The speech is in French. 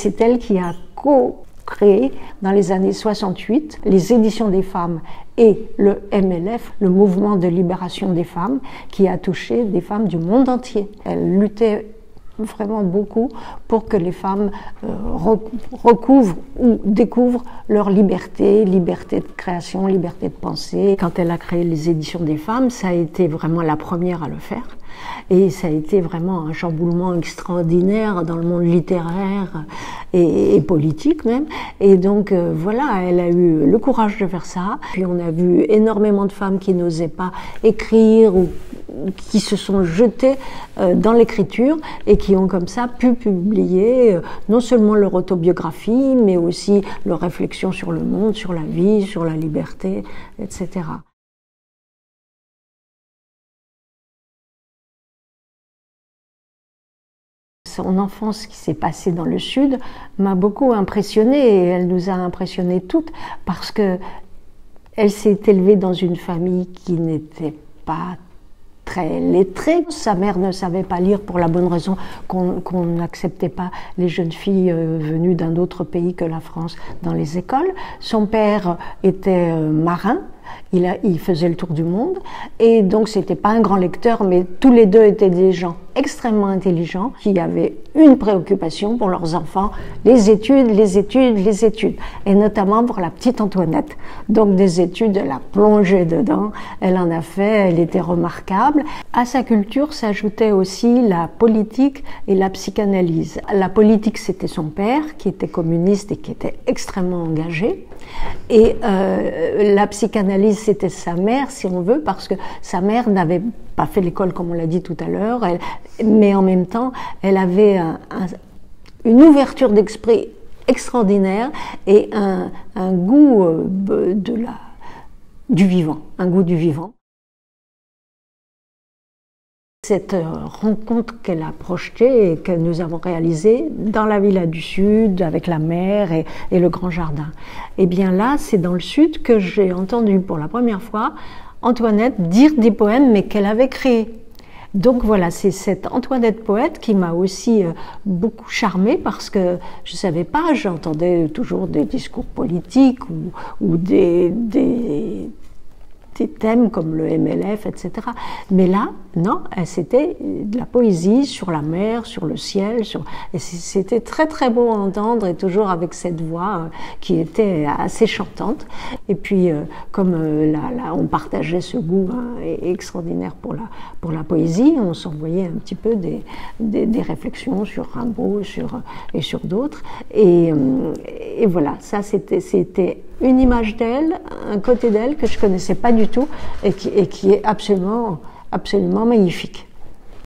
c'est elle qui a co-créé dans les années 68 les éditions des femmes et le MLF, le mouvement de libération des femmes, qui a touché des femmes du monde entier. Elle luttait vraiment beaucoup pour que les femmes recouvrent ou découvrent leur liberté, liberté de création, liberté de pensée. Quand elle a créé les éditions des femmes, ça a été vraiment la première à le faire. Et ça a été vraiment un chamboulement extraordinaire dans le monde littéraire et politique même. Et donc voilà, elle a eu le courage de faire ça. Puis on a vu énormément de femmes qui n'osaient pas écrire ou qui se sont jetées dans l'écriture et qui ont comme ça pu publier non seulement leur autobiographie, mais aussi leurs réflexions sur le monde, sur la vie, sur la liberté, etc. Son enfance qui s'est passée dans le Sud m'a beaucoup impressionnée et elle nous a impressionnées toutes parce que elle s'est élevée dans une famille qui n'était pas très lettrée. Sa mère ne savait pas lire pour la bonne raison qu'on n'acceptait pas les jeunes filles venues d'un autre pays que la France dans les écoles. Son père était marin. Il faisait le tour du monde et donc c'était pas un grand lecteur, mais tous les deux étaient des gens extrêmement intelligents qui avaient une préoccupation pour leurs enfants, les études, les études, les études, et notamment pour la petite Antoinette. Donc des études, elle a plongé dedans, elle en a fait, elle était remarquable. À sa culture s'ajoutait aussi la politique et la psychanalyse. La politique, c'était son père qui était communiste et qui était extrêmement engagé, et la psychanalyse, c'était sa mère, si on veut, parce que sa mère n'avait pas fait l'école, comme on l'a dit tout à l'heure, mais en même temps, elle avait une ouverture d'esprit extraordinaire et un goût du vivant, un goût du vivant. Cette rencontre qu'elle a projetée et que nous avons réalisée dans la Villa du Sud, avec la mer et le grand jardin. Et bien là, c'est dans le Sud que j'ai entendu pour la première fois Antoinette dire des poèmes, mais qu'elle avait créés. Donc voilà, c'est cette Antoinette poète qui m'a aussi beaucoup charmée parce que je savais pas, j'entendais toujours des discours politiques ou des thèmes comme le MLF, etc. Mais là, non, c'était de la poésie sur la mer, sur le ciel, et c'était très très beau à entendre et toujours avec cette voix qui était assez chantante. Et puis, comme là, on partageait ce goût extraordinaire pour la poésie, on s'envoyait un petit peu des réflexions sur Rimbaud et sur d'autres. Et voilà, ça c'était une image d'elle, un côté d'elle que je connaissais pas du tout et qui est absolument magnifique.